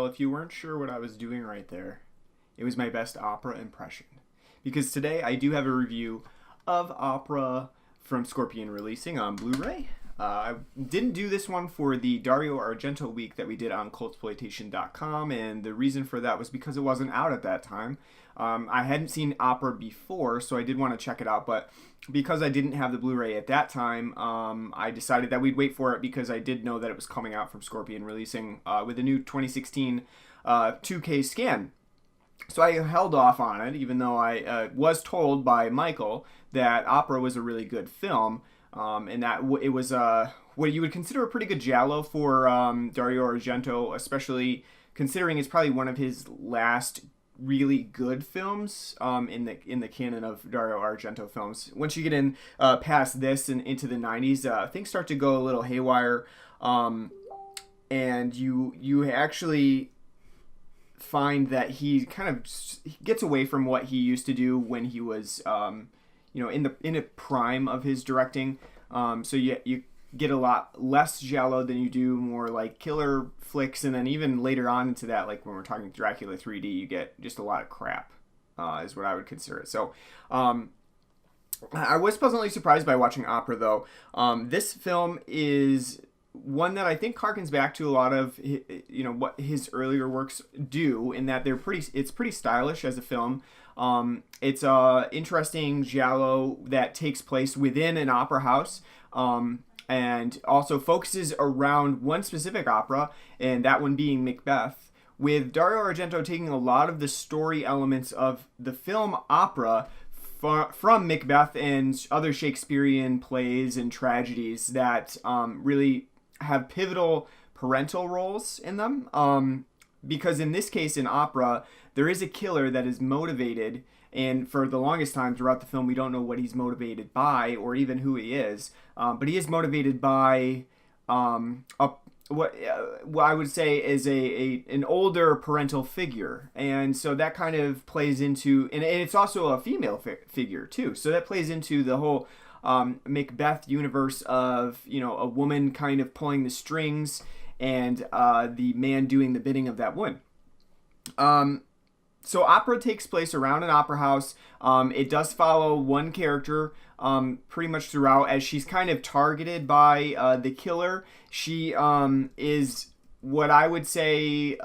if you weren't sure what I was doing right there, it was my best opera impression. Because today I do have a review of Opera from Scorpion releasing on Blu-ray. I didn't do this one for the Dario Argento week that we did on cultsploitation.com, and the reason for that was because it wasn't out at that time. I hadn't seen Opera before, so I did want to check it out, but because I didn't have the Blu-ray at that time, I decided that we'd wait for it because I did know that it was coming out from Scorpion releasing with a new 2016 2K scan. So I held off on it, even though I was told by Michael that Opera was a really good film, and that it was what you would consider a pretty good giallo for Dario Argento, especially considering it's probably one of his last really good films in the canon of Dario Argento films. Once you get in past this and into the 90s, things start to go a little haywire, and you actually find that he kind of gets away from what he used to do when he was in a prime of his directing. So you get a lot less giallo than you do more like killer flicks, and then even later on into that, like when we're talking Dracula 3D, you get just a lot of crap, is what I would consider it. So I was pleasantly surprised by watching Opera, though. This film is one that I think harkens back to a lot of what his earlier works do, in that it's pretty stylish as a film. It's a interesting giallo that takes place within an opera house, and also focuses around one specific opera, and that one being Macbeth, with Dario Argento taking a lot of the story elements of the film opera from Macbeth and other Shakespearean plays and tragedies that really have pivotal parental roles in them. Because in this case, in opera, there is a killer that is motivated, and for the longest time throughout the film, we don't know what he's motivated by or even who he is. But he is motivated by what I would say is an older parental figure, and so that kind of plays into, and it's also a female figure too. So that plays into the whole Macbeth universe of a woman kind of pulling the strings and the man doing the bidding of that woman. So Opera takes place around an opera house. It does follow one character pretty much throughout, as she's kind of targeted by the killer. She is what I would say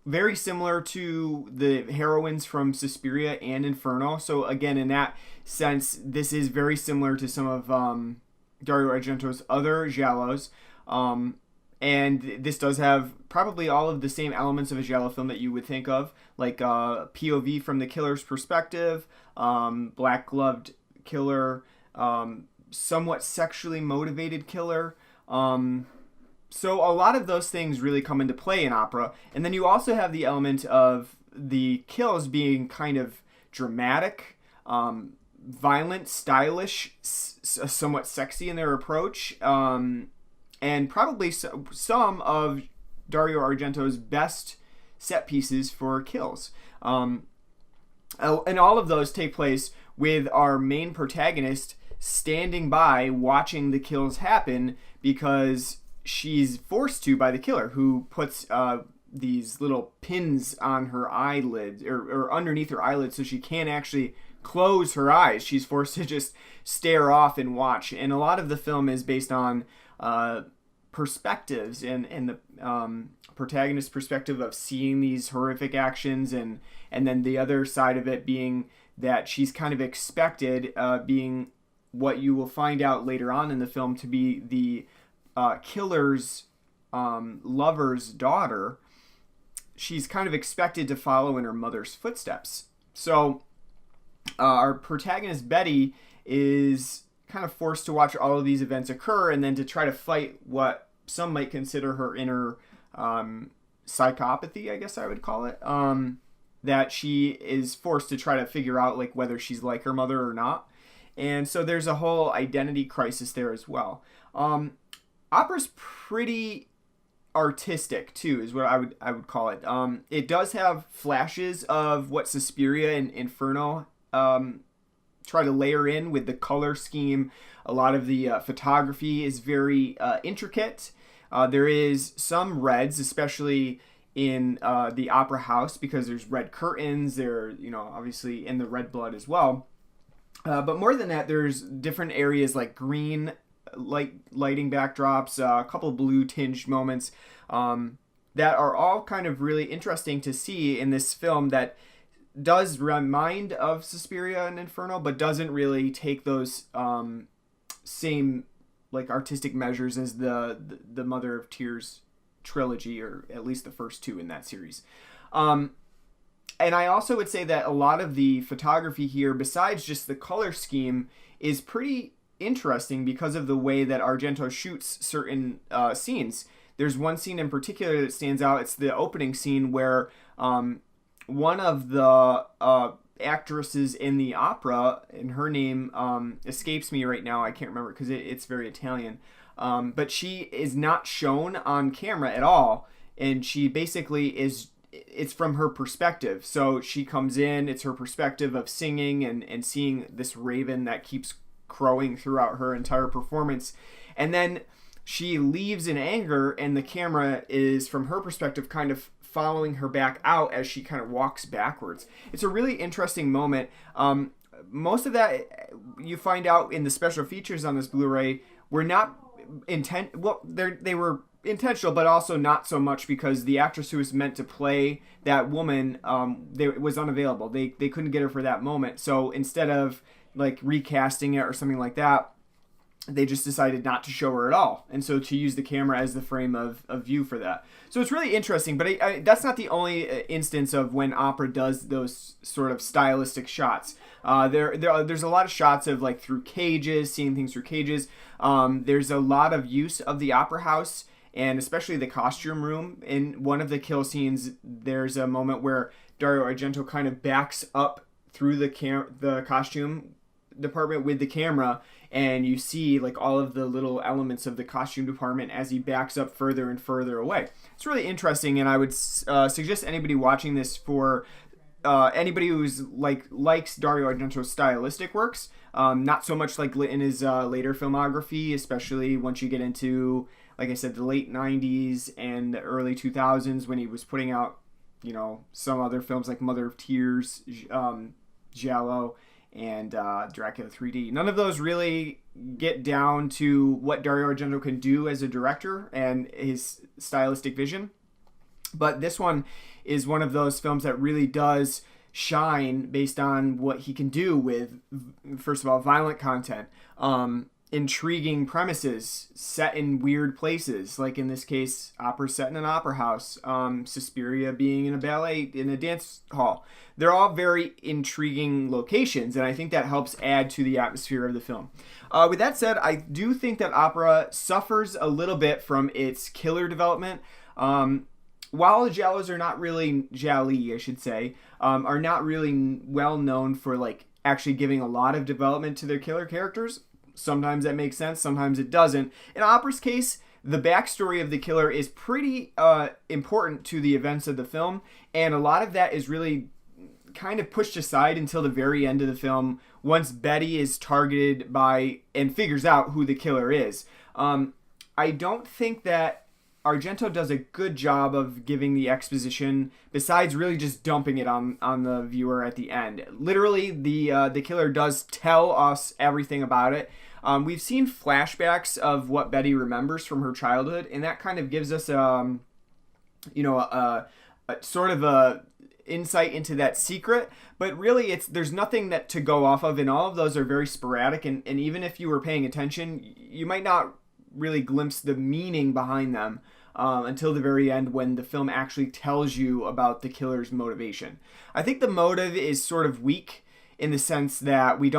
very similar to the heroines from Suspiria and Inferno. So again, in that sense, this is very similar to some of Dario Argento's other giallos. And this does have probably all of the same elements of a giallo film that you would think of, like POV from the killer's perspective, black-gloved killer, somewhat sexually motivated killer. So a lot of those things really come into play in Opera. And then you also have the element of the kills being kind of dramatic, violent, stylish, somewhat sexy in their approach, and probably some of Dario Argento's best set pieces for kills. And all of those take place with our main protagonist standing by watching the kills happen because she's forced to by the killer, who puts these little pins on her eyelids or underneath her eyelids so she can't actually close her eyes. She's forced to just stare off and watch. And a lot of the film is based on perspectives and the protagonist's perspective of seeing these horrific actions, and then the other side of it being that she's kind of expected, being what you will find out later on in the film to be the killer's lover's daughter. She's kind of expected to follow in her mother's footsteps. So our protagonist Betty is kind of forced to watch all of these events occur, and then to try to fight what some might consider her inner psychopathy, I guess I would call it, that she is forced to try to figure out like whether she's like her mother or not. And so there's a whole identity crisis there as well. Opera's pretty artistic too, is what I would call it. It does have flashes of what Suspiria and Inferno try to layer in with the color scheme. A lot of the photography is very intricate. There is some reds, especially in the opera house, because there's red curtains. There, obviously in the red blood as well. But more than that, there's different areas like green lighting backdrops, a couple blue tinged moments that are all kind of really interesting to see in this film that does remind of Suspiria and Inferno, but doesn't really take those same like artistic measures as the Mother of Tears trilogy, or at least the first two in that series. And I also would say that a lot of the photography here, besides just the color scheme, is pretty interesting because of the way that Argento shoots certain scenes. There's one scene in particular that stands out. It's the opening scene where one of the actresses in the opera, and her name escapes me right now. I can't remember because it's very Italian. But she is not shown on camera at all. And she basically it's from her perspective. So she comes in, it's her perspective of singing and seeing this raven that keeps crowing throughout her entire performance. And then she leaves in anger, and the camera is from her perspective kind of following her back out as she kind of walks backwards. It's a really interesting moment. Most of that you find out in the special features on this Blu-ray were not they were intentional, but also not so much, because the actress who was meant to play that woman was unavailable. They couldn't get her for that moment. So instead of like recasting it or something like that, they just decided not to show her at all, and so to use the camera as the frame of view for that. So it's really interesting, but that's not the only instance of when opera does those sort of stylistic shots. There's a lot of shots of like through cages, seeing things through cages. There's a lot of use of the opera house, and especially the costume room. In one of the kill scenes, there's a moment where Dario Argento kind of backs up through the costume department with the camera, and you see like all of the little elements of the costume department as he backs up further and further away. It's really interesting, and I would suggest anybody watching this, for anybody who's likes Dario Argento's stylistic works, not so much like in his later filmography, especially once you get into, like I said, the late 90s and the early 2000s, when he was putting out some other films like Mother of Tears, Giallo, and Dracula 3D. None of those really get down to what Dario Argento can do as a director and his stylistic vision. But this one is one of those films that really does shine based on what he can do with, first of all, violent content, intriguing premises set in weird places, like in this case, opera set in an opera house, Suspiria being in a ballet, in a dance hall. They're all very intriguing locations, and I think that helps add to the atmosphere of the film. With that said, I do think that opera suffers a little bit from its killer development. While the giallos are not really, gialli, I should say, are not really well known for like actually giving a lot of development to their killer characters. Sometimes that makes sense, sometimes it doesn't. In opera's case, the backstory of the killer is pretty important to the events of the film, and a lot of that is really kind of pushed aside until the very end of the film, once Betty is targeted by and figures out who the killer is. I don't think that Argento does a good job of giving the exposition, besides really just dumping it on the viewer at the end. Literally, the killer does tell us everything about it. We've seen flashbacks of what Betty remembers from her childhood, and that kind of gives us a sort of a insight into that secret. But really, there's nothing that to go off of, and all of those are very sporadic. And even if you were paying attention, you might not really glimpse the meaning behind them until the very end, when the film actually tells you about the killer's motivation. I think the motive is sort of weak in the sense that we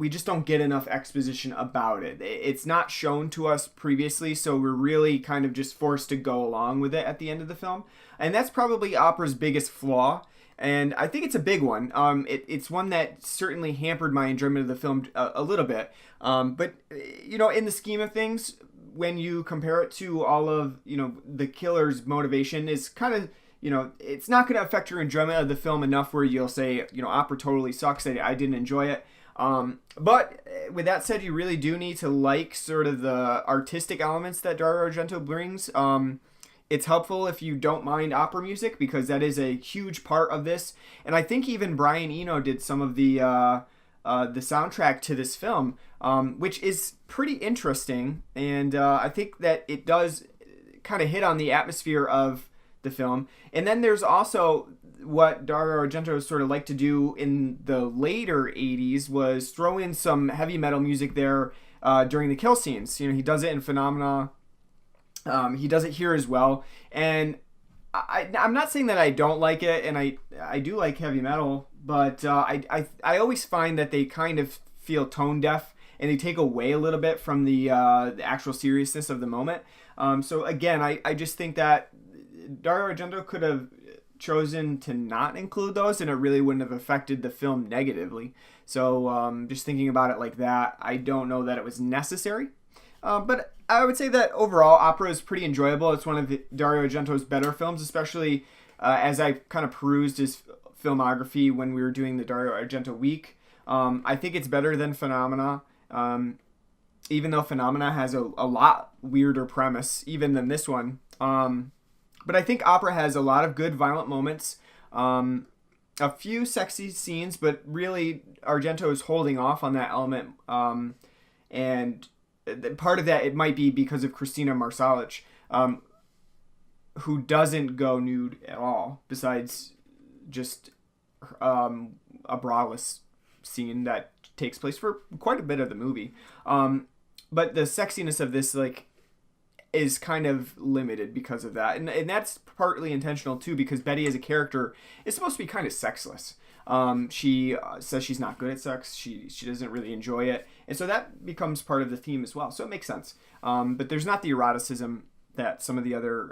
just don't get enough exposition about it. It's not shown to us previously, so we're really kind of just forced to go along with it at the end of the film. And that's probably opera's biggest flaw, and I think it's a big one. It's one that certainly hampered my enjoyment of the film a little bit. But in the scheme of things, when you compare it to all of the killer's motivation, is kind of it's not going to affect your enjoyment of the film enough where you'll say opera totally sucks, I didn't enjoy it. But with that said, you really do need to like sort of the artistic elements that Dario Argento brings. It's helpful if you don't mind opera music, because that is a huge part of this. And I think even Brian Eno did some of the soundtrack to this film, which is pretty interesting. And I think that it does kind of hit on the atmosphere of the film. And then there's also what Dario Argento sort of liked to do in the later 80s was throw in some heavy metal music there during the kill scenes. You know, he does it in Phenomena. He does it here as well. And I'm not saying that I don't like it, and I do like heavy metal, but I always find that they kind of feel tone deaf, and they take away a little bit from the actual seriousness of the moment. So again, I just think that Dario Argento could have chosen to not include those, and it really wouldn't have affected the film negatively. So just thinking about it like that, I don't know that it was necessary. But I would say that overall, opera is pretty enjoyable. It's one of Dario Argento's better films, especially as I kind of perused his filmography when we were doing the Dario Argento week. I think it's better than Phenomena, even though Phenomena has a lot weirder premise even than this one. But I think opera has a lot of good violent moments, a few sexy scenes, but really Argento is holding off on that element. And part of that, it might be because of Christina Marsalic, who doesn't go nude at all, besides just a braless scene that takes place for quite a bit of the movie. But the sexiness of this, is kind of limited because of that. And that's partly intentional, too, because Betty as a character is supposed to be kind of sexless. She says she's not good at sex. She doesn't really enjoy it. And so that becomes part of the theme as well. So it makes sense. But there's not the eroticism that some of the other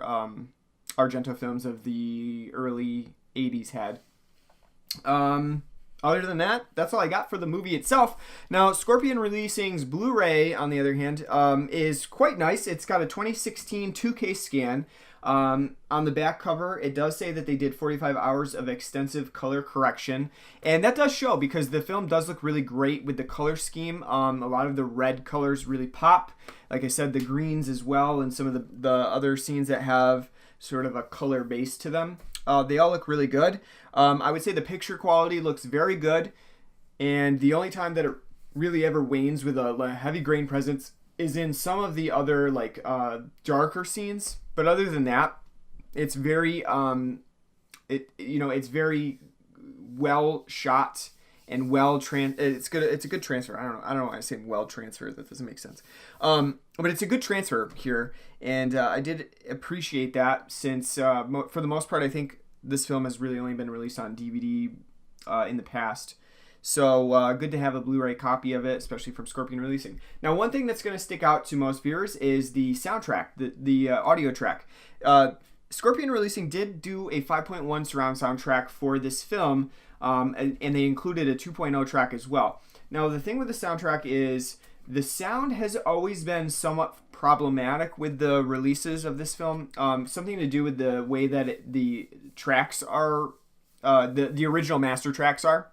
Argento films of the early 80s had. Other than that, that's all I got for the movie itself. Now, Scorpion Releasing's Blu-ray, on the other hand, is quite nice. It's got a 2016 2K scan. On the back cover, it does say that they did 45 hours of extensive color correction. And that does show, because the film does look really great with the color scheme. A lot of the red colors really pop. Like I said, the greens as well, and some of the other scenes that have sort of a color base to them. They all look really good. I would say the picture quality looks very good. And the only time that it really ever wanes with a heavy grain presence is in some of the other darker scenes. But other than that, it's very it's very well shot and it's good. It's a good transfer. I don't know why I say well transfer. That doesn't make sense. But it's a good transfer here, and I did appreciate that, since for the most part, I think this film has really only been released on DVD in the past. So good to have a Blu-ray copy of it, especially from Scorpion Releasing. Now, one thing that's going to stick out to most viewers is the soundtrack, the audio track. Scorpion Releasing did do a 5.1 surround soundtrack for this film, and they included a 2.0 track as well. Now, the thing with the soundtrack is the sound has always been somewhat problematic with the releases of this film. Something to do with the way that the tracks are, the original master tracks are.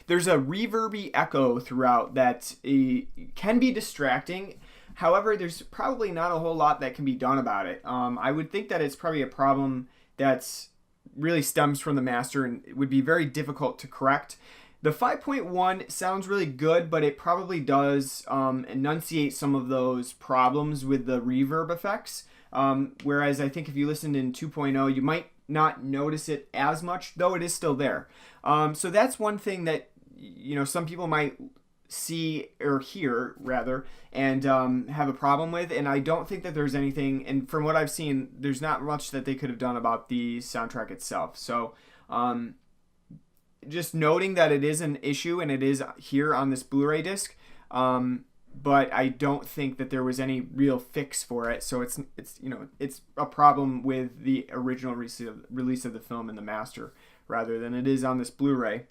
There's a reverby echo throughout that can be distracting. However, there's probably not a whole lot that can be done about it. I would think that it's probably a problem that's really stems from the master and it would be very difficult to correct. The 5.1 sounds really good, but it probably does enunciate some of those problems with the reverb effects. Whereas I think if you listened in 2.0, you might not notice it as much, though it is still there. So that's one thing that some people might see or hear rather and have a problem with, and I don't think that there's anything, and from what I've seen, there's not much that they could have done about the soundtrack itself. So just noting that it is an issue and it is here on this Blu-ray disc, but I don't think that there was any real fix for it. So it's a problem with the original release of the film in the master rather than it is on this Blu-ray.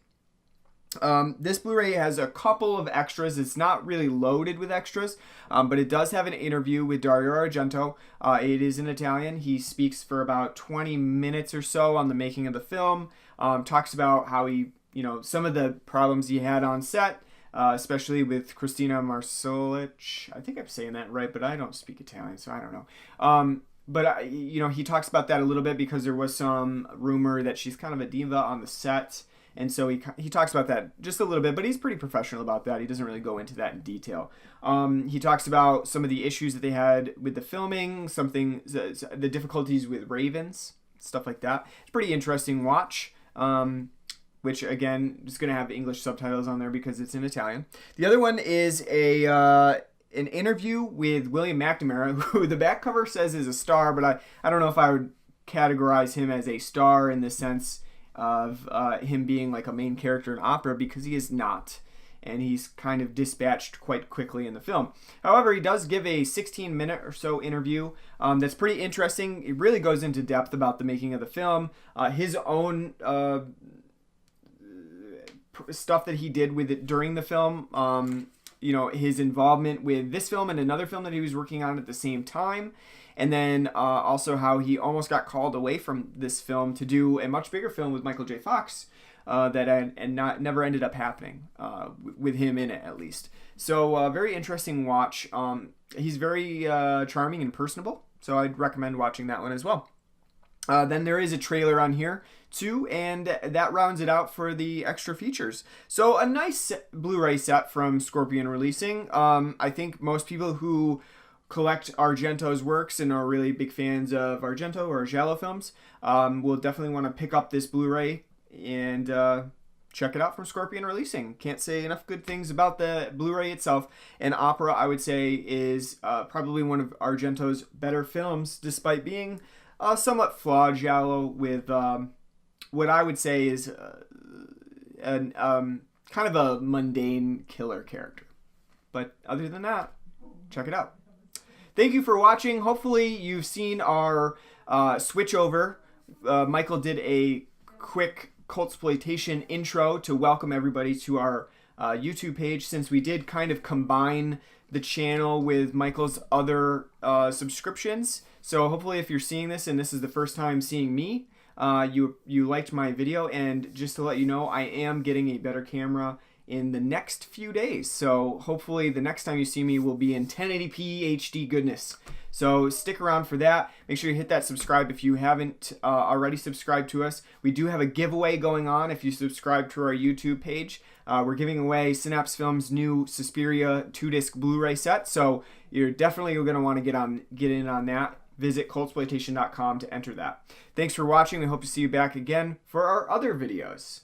This Blu-ray has a couple of extras. It's not really loaded with extras, but it does have an interview with Dario Argento. It is in Italian. He speaks for about 20 minutes or so on the making of the film. Talks about how he some of the problems he had on set, especially with Christina Marsolic. I think I'm saying that right, but I don't speak Italian, so I don't know. But he talks about that a little bit because there was some rumor that she's kind of a diva on the set. And so he talks about that just a little bit, but he's pretty professional about that. He doesn't really go into that in detail. He talks about some of the issues that they had with the filming, the difficulties with ravens, stuff like that. It's a pretty interesting watch, which, again, is going to have English subtitles on there because it's in Italian. The other one is an interview with William McNamara, who the back cover says is a star, but I don't know if I would categorize him as a star in the sense of him being like a main character in opera, because he is not, and he's kind of dispatched quite quickly in the film. However, he does give a 16-minute or so interview that's pretty interesting. It really goes into depth about the making of the film, his own stuff that he did with it during the film, his involvement with this film and another film that he was working on at the same time. And then also how he almost got called away from this film to do a much bigger film with Michael J. Fox never ended up happening, with him in it at least. So very interesting watch. He's very charming and personable, so I'd recommend watching that one as well. Then there is a trailer on here too, and that rounds it out for the extra features. So a nice Blu-ray set from Scorpion Releasing. I think most people who collect Argento's works and are really big fans of Argento or Giallo films will definitely want to pick up this Blu-ray and check it out from Scorpion Releasing. Can't say enough good things about the Blu-ray itself. And Opera, I would say, is probably one of Argento's better films, despite being somewhat flawed Giallo with what I would say is kind of a mundane killer character. But other than that, check it out. Thank you for watching. Hopefully you've seen our switch over. Michael did a quick Cultsploitation intro to welcome everybody to our YouTube page, since we did kind of combine the channel with Michael's other subscriptions. So hopefully if you're seeing this and this is the first time seeing me, you liked my video. And just to let you know, I am getting a better camera in the next few days. So hopefully the next time you see me will be in 1080p HD goodness. So stick around for that. Make sure you hit that subscribe if you haven't already subscribed to us. We do have a giveaway going on if you subscribe to our YouTube page. We're giving away Synapse Films' new Suspiria 2-disc Blu-ray set. So you're definitely going to want to get in on that. Visit cultsploitation.com to enter that. Thanks for watching. We hope to see you back again for our other videos.